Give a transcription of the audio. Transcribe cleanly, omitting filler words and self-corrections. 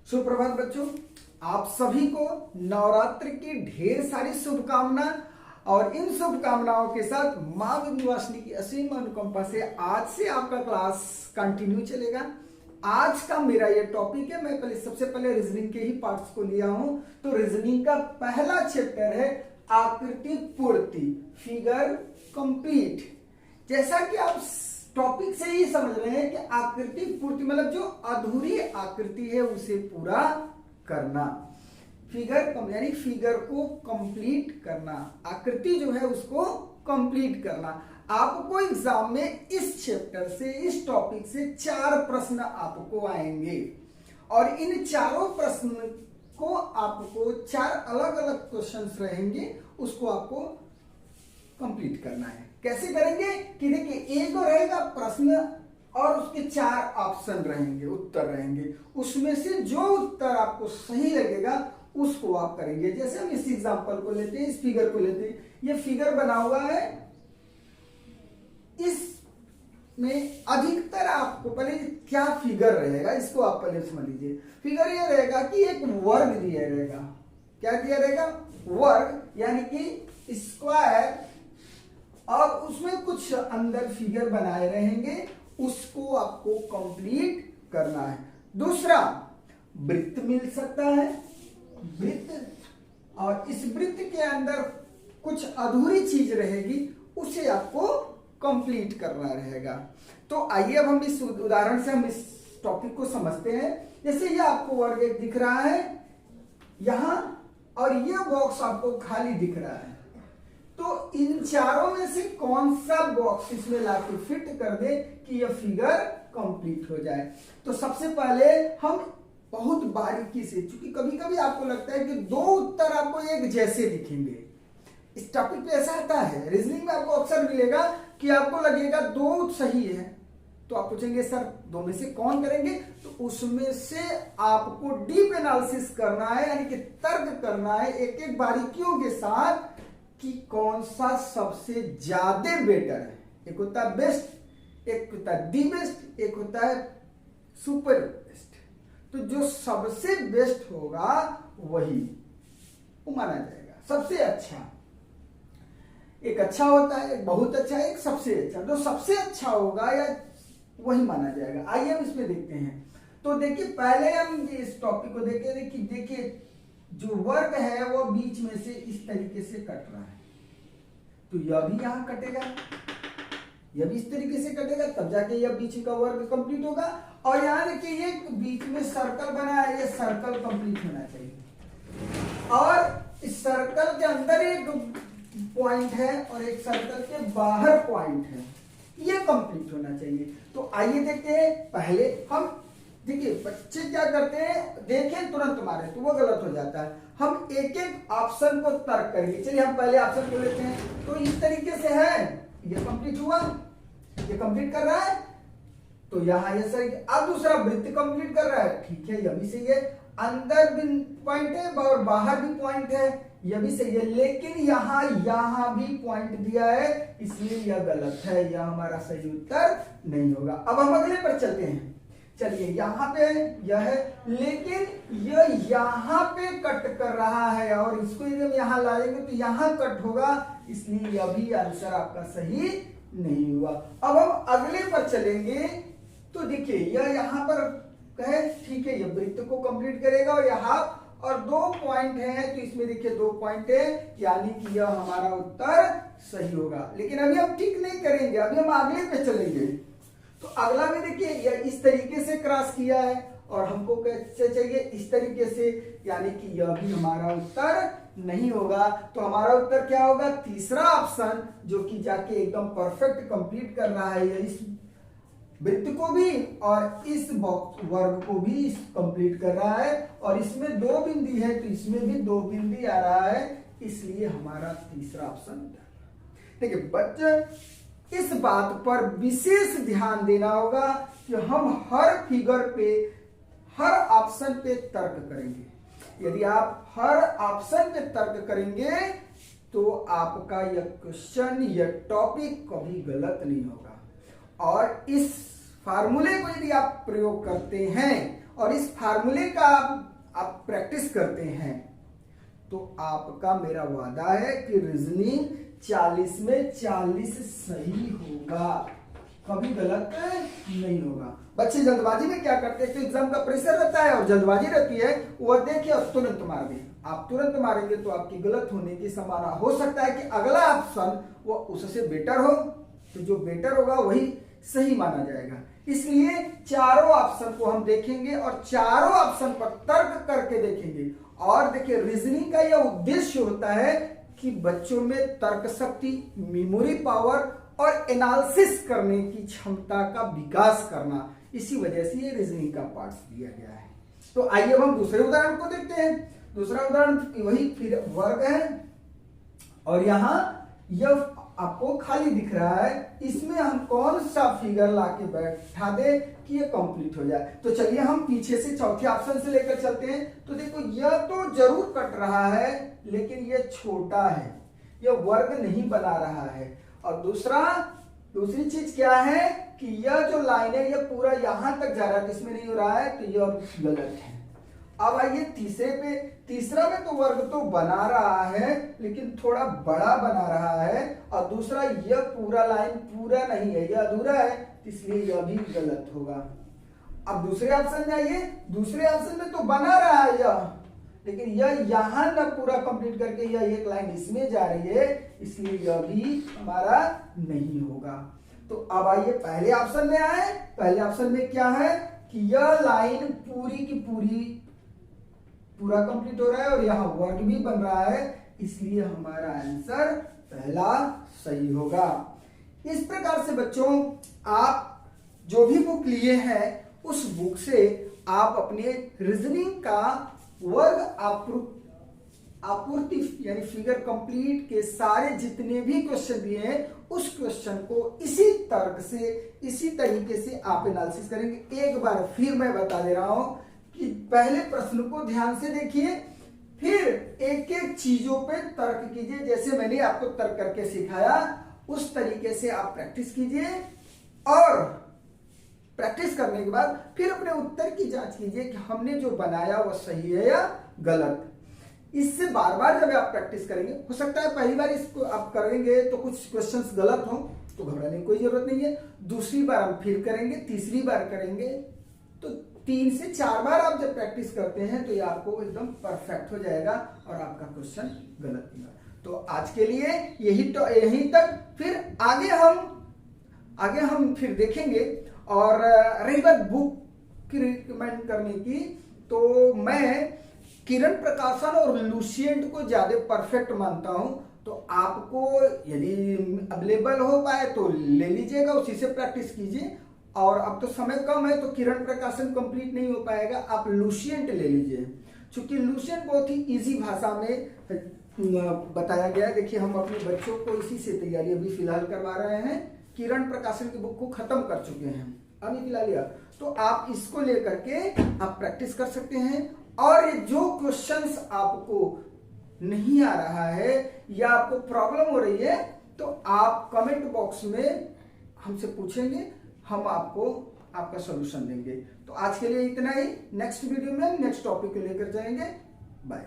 सुप्रभात बच्चों, आप सभी को नवरात्र की ढेर सारी शुभकामना। और इन शुभकामनाओं के साथ माँ विंध्यवासिनी की असीम अनुकंपा से आज से आपका क्लास कंटिन्यू चलेगा। आज का मेरा ये टॉपिक है, मैं सबसे पहले रीजनिंग के ही पार्ट्स को लिया हूं। तो रीजनिंग का पहला चैप्टर है आकृति पूर्ति, फिगर कंप्लीट। जैसा कि आप टॉपिक से ही समझ रहे हैं कि आकृति पूर्ति मतलब जो अधूरी आकृति है उसे पूरा करना, फिगर यानी फिगर को कंप्लीट करना, आकृति जो है उसको कंप्लीट करना। आपको एग्जाम में इस चैप्टर से, इस टॉपिक से 4 प्रश्न आपको आएंगे और इन चारों प्रश्न को आपको 4 अलग अलग क्वेश्चंस रहेंगे, उसको आपको कंप्लीट करना है। कैसे करेंगे कि देखिए, एक रहेगा प्रश्न और उसके 4 ऑप्शन रहेंगे, उत्तर रहेंगे। उसमें से जो उत्तर आपको सही लगेगा उसको आप करेंगे। जैसे हम इस एग्जांपल को लेते हैं, इस फिगर को लेते हैं। ये फिगर बना हुआ है, इसमें अधिकतर आपको पहले क्या फिगर रहेगा इसको आप पहले समझ लीजिए। फिगर ये रहेगा कि एक वर्ग दिया रहेगा। क्या दिया रहेगा? वर्ग, यानी कि स्क्वायर, और उसमें कुछ अंदर फिगर बनाए रहेंगे, उसको आपको कंप्लीट करना है। दूसरा, वृत्त मिल सकता है, वृत्त, और इस वृत्त के अंदर कुछ अधूरी चीज रहेगी, उसे आपको कंप्लीट करना रहेगा। तो आइए अब हम इस उदाहरण से हम इस टॉपिक को समझते हैं। जैसे ये आपको वर्ग एक दिख रहा है यहां, और ये बॉक्स आपको खाली दिख रहा है। तो इन चारों में से कौन सा बॉक्स इसमें लाके फिट कर दे कि यह फिगर कंप्लीट हो जाए। तो सबसे पहले हम बहुत बारीकी से, क्योंकि कभी कभी आपको लगता है कि 2 उत्तर आपको एक जैसे दिखेंगे। इस टॉपिक पे ऐसा आता है, रीजनिंग में आपको अक्सर मिलेगा कि आपको लगेगा 2 सही है, तो आप पूछेंगे सर 2 में से कौन करेंगे? तो उसमें से आपको डीप एनालिसिस करना है, यानी कि तर्क करना है एक एक बारीकियों के साथ कि कौन सा सबसे ज्यादा बेटर है। एक होता है बेस्ट, एक होता है दी बेस्ट, एक होता है सुपर बेस्ट। तो जो सबसे बेस्ट होगा वही वो माना जाएगा सबसे अच्छा। एक अच्छा होता है, एक बहुत अच्छा, एक सबसे अच्छा। जो सबसे अच्छा होगा या वही माना जाएगा। आइए हम इसमें देखते हैं। तो देखिए, पहले हम इस टॉपिक को देखिए जो वर्ग है वो बीच में से इस तरीके से कट रहा है, तो यह भी यहां कटेगा, यह भी इस तरीके से कटेगा, तब जाके यह बीच का वर्ग कंप्लीट होगा। और यहां देखिए, ये बीच में सर्कल बना है, ये सर्कल कंप्लीट होना चाहिए। और इस सर्कल के अंदर एक पॉइंट है और एक सर्कल के बाहर पॉइंट है, ये कंप्लीट होना चाहिए। तो आइए देखते हैं। पहले हम देखिए, बच्चे क्या करते हैं, देखें तुरंत मारे तो वो गलत हो जाता है। हम एक एक ऑप्शन को तर्क करेंगे। चलिए हम पहले ऑप्शन को लेते हैं। तो इस तरीके से है, ये कंप्लीट हुआ, ये कंप्लीट कर रहा है, तो यहां ये सही। अब दूसरा वृत्त कंप्लीट कर रहा है, ठीक है, यह भी सही है। अंदर भी पॉइंट है और बाहर भी पॉइंट है, यह भी सही है। लेकिन यहां भी पॉइंट दिया है, इसलिए यह गलत है, यह हमारा सही उत्तर नहीं होगा। अब हम अगले पर चलते हैं। चलिए, यहां पे यह है, लेकिन यह यहां पे कट कर रहा है और इसको यदि हम यहां लाएंगे तो यहां कट होगा, इसलिए यह भी आंसर आपका सही नहीं हुआ। अब हम अगले पर चलेंगे। तो देखिए, यह यहां पर है, ठीक है, यह वृत्त को कंप्लीट करेगा और यहां और 2 पॉइंट है, तो इसमें देखिए 2 पॉइंट है, यानी कि यह हमारा उत्तर सही होगा। लेकिन अभी हम ठीक नहीं करेंगे, अभी हम अगले पे चलेंगे। तो अगला में देखिए, यह इस तरीके से क्रॉस किया है और हमको कैसे चाहिए, इस तरीके से, यानी कि यह भी हमारा उत्तर नहीं होगा। तो हमारा उत्तर क्या होगा? तीसरा ऑप्शन, जो कि जाके एकदम परफेक्ट कंप्लीट कर रहा है, इस वृत्त को भी और इस बॉक्स वर्ग को भी कंप्लीट कर रहा है। और इसमें 2 बिंदी है, तो इसमें भी 2 बिंदी आ रहा है, इसलिए हमारा तीसरा ऑप्शन। देखिए बच्चे, इस बात पर विशेष ध्यान देना होगा कि हम हर फिगर पे, हर ऑप्शन पे तर्क करेंगे। यदि आप हर ऑप्शन पे तर्क करेंगे तो आपका यह क्वेश्चन, यह टॉपिक कभी गलत नहीं होगा। और इस फार्मूले को यदि आप प्रयोग करते हैं और इस फार्मूले का आप प्रैक्टिस करते हैं तो आपका मेरा वादा है कि रीजनिंग 40 में 40 सही होगा, कभी गलत नहीं होगा। बच्चे जल्दबाजी में क्या करते हैं, तो एग्जाम का प्रेशर रहता है और जल्दबाजी रहती है, वो देखिए और तुरंत मार दें। आप तुरंत मारेंगे तो आपकी गलत होने की संभावना हो सकता है कि अगला ऑप्शन वो उससे बेटर हो, तो जो बेटर होगा वही सही माना जाएगा। इसलिए चारों ऑप्शन को हम देखेंगे और चारों ऑप्शन पर तर्क करके देखेंगे। और देखिए रीजनिंग का यह उद्देश्य होता है कि बच्चों में तर्क शक्ति, मेमोरी पावर और एनालिसिस करने की क्षमता का विकास करना, इसी वजह से ये रीजनिंग का पार्ट दिया गया है। तो आइए अब हम दूसरे उदाहरण को देखते हैं। दूसरा उदाहरण वही फिर वर्ग है और यहां यह आपको खाली दिख रहा है, इसमें हम कौन सा फिगर लाके बैठा दे कि ये कंप्लीट हो जाए। तो चलिए हम पीछे से चौथे ऑप्शन से लेकर चलते हैं। तो देखो यह तो जरूर कट रहा है लेकिन यह छोटा है, यह वर्ग नहीं बना रहा है। और दूसरी चीज क्या है कि यह जो लाइन है यह पूरा यहां तक जा रहा है, इसमें नहीं हो रहा है, तो यह गलत है। अब आइए तीसरे पे। तीसरा में तो वर्ग तो बना रहा है लेकिन थोड़ा बड़ा बना रहा है, और दूसरा यह पूरा लाइन पूरा नहीं है, यह अधूरा है, इसलिए यह भी गलत होगा। अब दूसरे ऑप्शन में आइए। दूसरे ऑप्शन में तो बना रहा है यह, लेकिन यह यहां ना पूरा कंप्लीट करके यह एक लाइन इसमें जा रही है, इसलिए यह भी हमारा नहीं होगा। तो अब आइए पहले ऑप्शन में आए। पहले ऑप्शन में क्या है कि यह लाइन पूरी की पूरा कंप्लीट हो रहा है और यहां वर्ग भी बन रहा है, इसलिए हमारा आंसर पहला सही होगा। इस प्रकार से बच्चों आप जो भी बुक लिए हैं उस बुक से आप अपने रीजनिंग का वर्ग आपूर्ति यानी फिगर कंप्लीट के सारे जितने भी क्वेश्चन दिए हैं उस क्वेश्चन को इसी तर्क से, इसी तरीके से आप एनालिसिस करेंगे। एक बार फिर मैं बता दे रहा हूं कि पहले प्रश्न को ध्यान से देखिए, फिर एक एक चीजों पे तर्क कीजिए। जैसे मैंने आपको तर्क करके सिखाया उस तरीके से आप प्रैक्टिस कीजिए, और प्रैक्टिस करने के बाद फिर अपने उत्तर की जांच कीजिए कि हमने जो बनाया वो सही है या गलत। इससे बार बार जब आप प्रैक्टिस करेंगे, हो सकता है पहली बार इसको आप करेंगे तो कुछ क्वेश्चंस गलत हो, तो घबराने की कोई जरूरत नहीं है। दूसरी बार हम फिर करेंगे, तीसरी बार करेंगे, तो 3 से 4 बार आप जब प्रैक्टिस करते हैं तो ये आपको एकदम परफेक्ट हो जाएगा और आपका क्वेश्चन गलत नहीं होगा। तो आज के लिए यही तक, फिर आगे हम फिर देखेंगे। और रही बात बुक की रिकमेंड करने की, तो मैं किरण प्रकाशन और लुसिएंट को ज्यादा परफेक्ट मानता हूं। तो आपको यदि अवेलेबल हो पाए तो ले लीजिएगा, उसी से प्रैक्टिस कीजिए। और अब तो समय कम है तो किरण प्रकाशन कंप्लीट नहीं हो पाएगा, आप लुसिएंट ले लीजिए, क्योंकि लुसिएंट बहुत ही इजी भाषा में बताया गया है। देखिए हम अपने बच्चों को इसी से तैयारी अभी फिलहाल करवा रहे हैं। किरण प्रकाशन की बुक को खत्म कर चुके हैं अभी फिलहाल यह, तो आप इसको लेकर के आप प्रैक्टिस कर सकते हैं। और ये जो क्वेश्चंस आपको नहीं आ रहा है या आपको प्रॉब्लम हो रही है, तो आप कमेंट बॉक्स में हमसे पूछेंगे, हम आपको आपका सॉल्यूशन देंगे। तो आज के लिए इतना ही। नेक्स्ट वीडियो में नेक्स्ट टॉपिक को लेकर जाएंगे। बाय।